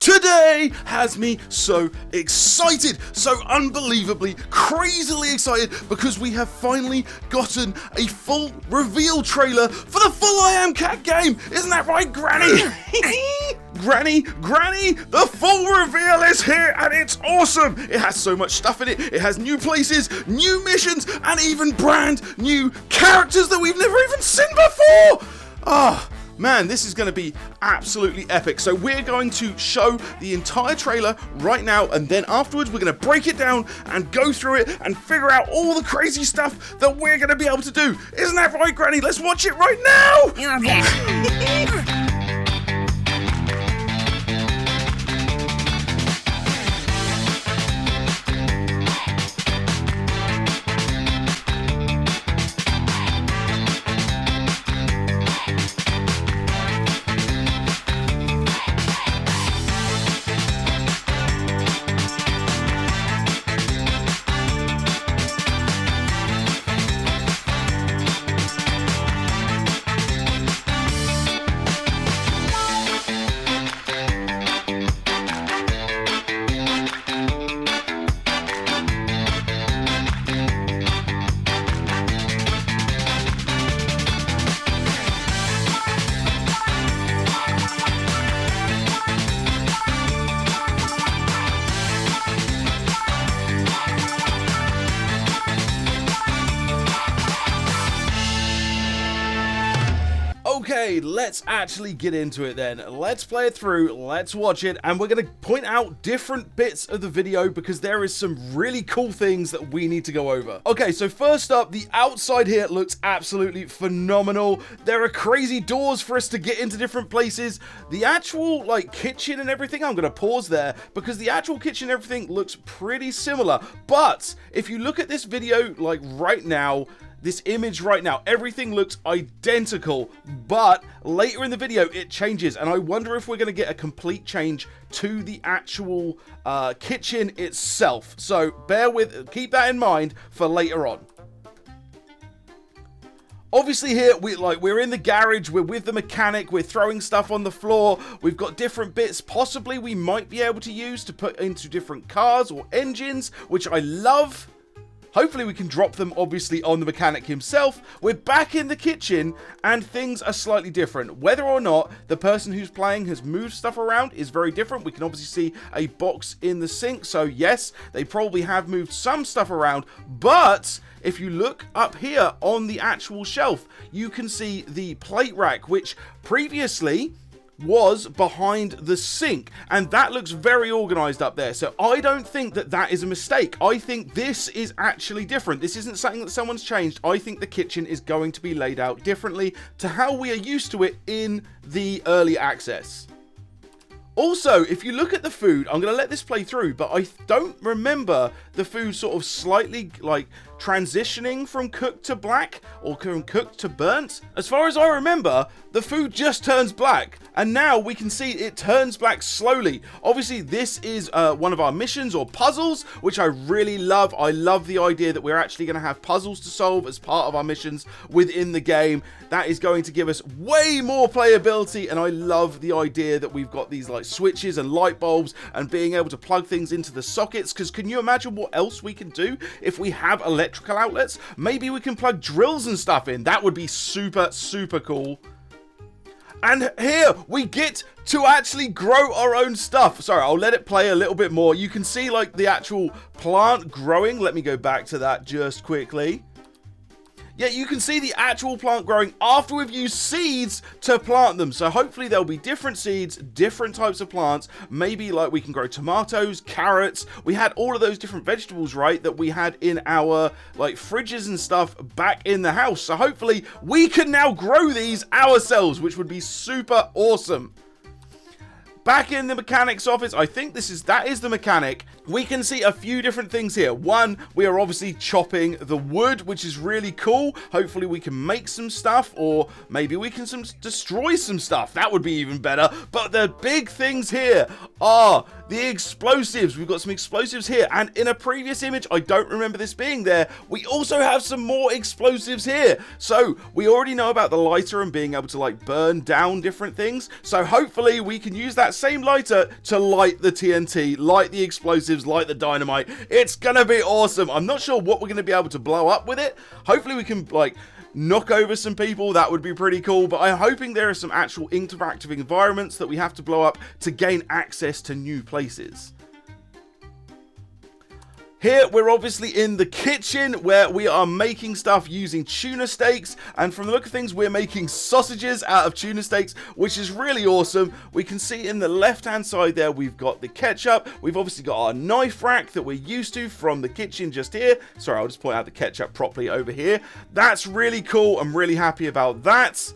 Today has me so excited, so unbelievably, crazily excited because we have finally gotten a full reveal trailer for the full I Am Cat game. Isn't that right, Granny? Granny, the full reveal is here and it's awesome. It has so much stuff in it. It has new places, new missions, and even brand new characters that we've never even seen before. Man, this is going to be absolutely epic. So we're going to show the entire trailer right now, and then afterwards we're going to break it down and go through it and figure out all the crazy stuff that we're going to be able to do. Isn't that right, Granny? Let's watch it right now! Okay. Okay, let's actually get into it then. Let's play it through, let's watch it, and we're going to point out different bits of the video because there is some really cool things that we need to go over. Okay, so first up, the outside here looks absolutely phenomenal. There are crazy doors for us to get into different places. The actual, kitchen and everything, I'm going to pause there because the actual kitchen and everything looks pretty similar. But if you look at this video, right now, this image right now, everything looks identical, but later in the video it changes, and I wonder if we're going to get a complete change to the actual kitchen itself. So keep that in mind for later on. Obviously here, we're in the garage, we're with the mechanic, we're throwing stuff on the floor, we've got different bits possibly we might be able to use to put into different cars or engines, which I love. Hopefully we can drop them, obviously, on the mechanic himself. We're back in the kitchen, and things are slightly different. Whether or not the person who's playing has moved stuff around is very different. We can obviously see a box in the sink, so yes, they probably have moved some stuff around, but if you look up here on the actual shelf, you can see the plate rack, which previously was behind the sink, and that looks very organized up there. So I don't think that that is a mistake. I think this is actually different. This isn't something that someone's changed. I think the kitchen is going to be laid out differently to how we are used to it in the early access. Also, if you look at the food, I'm going to let this play through, but I don't remember the food sort of slightly transitioning from cooked to black or from cooked to burnt. As far as I remember, the food just turns black, and now we can see it turns black slowly. Obviously, this is one of our missions or puzzles, which I really love. I love the idea that we're actually going to have puzzles to solve as part of our missions within the game. That is going to give us way more playability, and I love the idea that we've got these switches and light bulbs and being able to plug things into the sockets, because can you imagine what else we can do if we have electrical outlets? Maybe we can plug drills and stuff in. That would be super, super cool. And here we get to actually grow our own stuff. Sorry, I'll let it play a little bit more. You can see the actual plant growing. Let me go back to that just quickly. Yeah, you can see the actual plant growing after we've used seeds to plant them. So hopefully there'll be different seeds, different types of plants. Maybe we can grow tomatoes, carrots. We had all of those different vegetables, right, that we had in our fridges and stuff back in the house. So hopefully we can now grow these ourselves, which would be super awesome. Back in the mechanic's office, I think that is the mechanic. We can see a few different things here. One, we are obviously chopping the wood, which is really cool. Hopefully we can make some stuff, or maybe we can destroy some stuff. That would be even better. But the big things here are the explosives. We've got some explosives here, and in a previous image, I don't remember this being there, we also have some more explosives here. So we already know about the lighter and being able to like burn down different things. So hopefully we can use that same lighter to light the TNT, light the explosives, light the dynamite. It's gonna be awesome. I'm not sure what we're gonna be able to blow up with it. Hopefully we can like knock over some people. That would be pretty cool, but I'm hoping there are some actual interactive environments that we have to blow up to gain access to new places. Here, we're obviously in the kitchen where we are making stuff using tuna steaks. And from the look of things, we're making sausages out of tuna steaks, which is really awesome. We can see in the left-hand side there, we've got the ketchup. We've obviously got our knife rack that we're used to from the kitchen just here. Sorry, I'll just point out the ketchup properly over here. That's really cool. I'm really happy about that.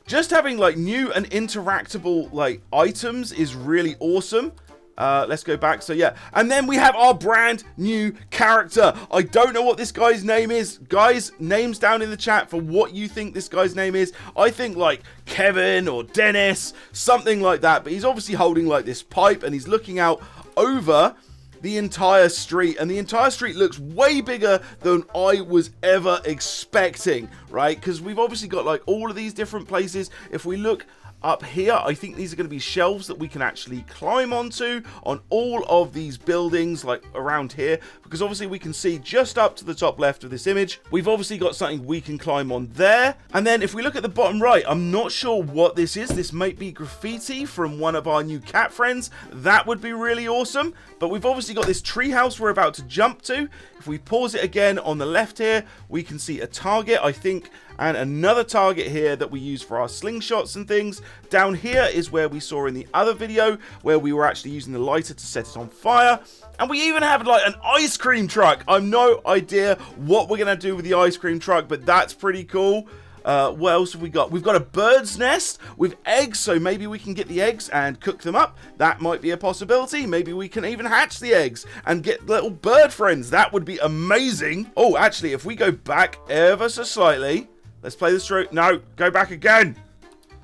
Just having like new and interactable like items is really awesome. Let's go back. So yeah, and then we have our brand new character. I don't know what this guy's name is. Guys, names down in the chat for what you think this guy's name is. I think like Kevin or Dennis, something like that. But he's obviously holding like this pipe and he's looking out over the entire street, and the entire street looks way bigger than I was ever expecting, right? Because we've obviously got like all of these different places. If we look up here, I think these are going to be shelves that we can actually climb onto on all of these buildings like around here, because obviously we can see just up to the top left of this image, we've obviously got something we can climb on there. And then if we look at the bottom right, I'm not sure what this is. This might be graffiti from one of our new cat friends. That would be really awesome. But we've obviously got this treehouse we're about to jump to. If we pause it again on the left here, we can see a target, I think, and another target here that we use for our slingshots and things. Down here is where we saw in the other video where we were actually using the lighter to set it on fire. And we even have like an ice cream truck. I've no idea what we're going to do with the ice cream truck, but that's pretty cool. What else have we got? We've got a bird's nest with eggs, so maybe we can get the eggs and cook them up. That might be a possibility. Maybe we can even hatch the eggs and get little bird friends. That would be amazing. Oh, actually, if we go back ever so slightly, let's play this through. No, go back again.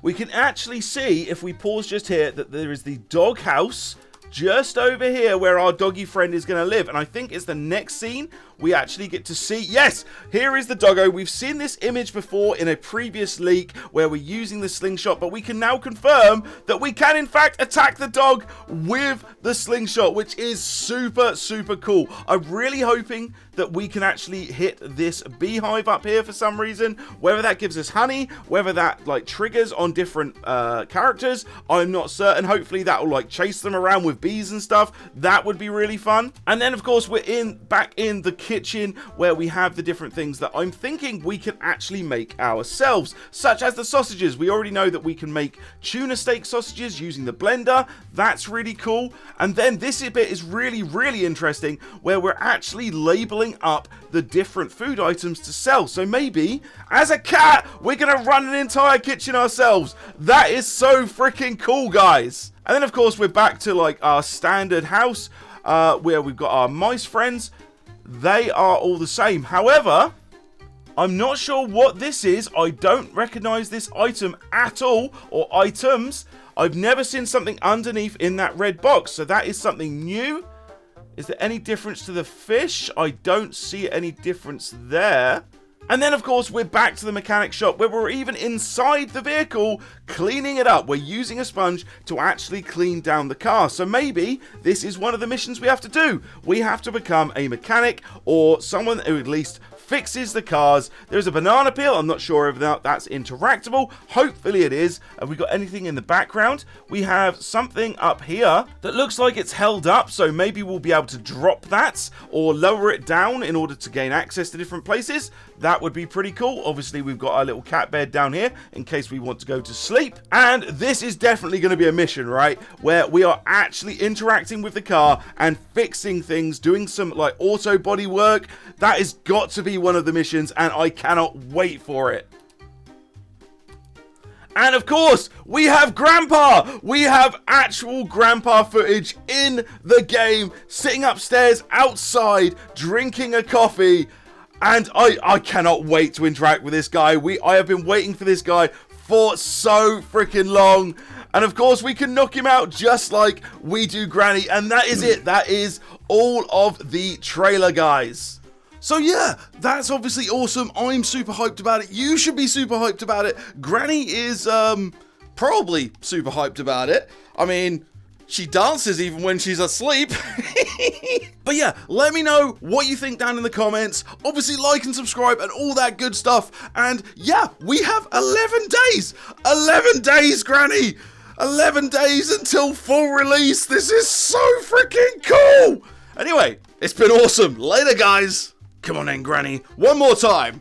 We can actually see, if we pause just here, that there is the dog house just over here where our doggy friend is going to live. And I think it's the next scene we actually get to see. Yes, here is the doggo. We've seen this image before in a previous leak where we're using the slingshot, but we can now confirm that we can in fact attack the dog with the slingshot, which is super, super cool. I'm really hoping that we can actually hit this beehive up here for some reason. Whether that gives us honey, whether that like triggers on different characters, I'm not certain. Hopefully that will like chase them around with bees and stuff. That would be really fun. And then of course we're back in the kitchen where we have the different things that I'm thinking we can actually make ourselves, such as the sausages. We already know that we can make tuna steak sausages using the blender. That's really cool. And then this bit is really, really interesting where we're actually labeling up the different food items to sell. So maybe as a cat, we're gonna run an entire kitchen ourselves. That is so freaking cool, guys. And then of course we're back to like our standard house where we've got our mice friends. They are all the same. However, I'm not sure what this is. I don't recognize this item at all, or items. I've never seen something underneath in that red box, so that is something new. Is there any difference to the fish? I don't see any difference there. And then, of course, we're back to the mechanic shop where we're even inside the vehicle cleaning it up. We're using a sponge to actually clean down the car. So maybe this is one of the missions we have to do. We have to become a mechanic or someone who at least fixes the cars. There's a banana peel. I'm not sure if that's interactable. Hopefully it is. Have we got anything in the background? We have something up here that looks like it's held up. So maybe we'll be able to drop that or lower it down in order to gain access to different places. That would be pretty cool. Obviously, we've got our little cat bed down here in case we want to go to sleep. And this is definitely going to be a mission, right? Where we are actually interacting with the car and fixing things, doing some like auto body work. That has got to be one of the missions, and I cannot wait for it. And of course, we have Grandpa. We have actual Grandpa footage in the game, sitting upstairs outside, drinking a coffee. And I cannot wait to interact with this guy. I have been waiting for this guy for so freaking long. And of course, we can knock him out just like we do Granny. And that is it. That is all of the trailer, guys. So yeah, that's obviously awesome. I'm super hyped about it. You should be super hyped about it. Granny is probably super hyped about it. I mean, she dances even when she's asleep. But yeah, let me know what you think down in the comments. Obviously, like and subscribe and all that good stuff. And yeah, we have 11 days. 11 days, Granny. 11 days until full release. This is so freaking cool. Anyway, it's been awesome. Later, guys. Come on in, Granny. One more time.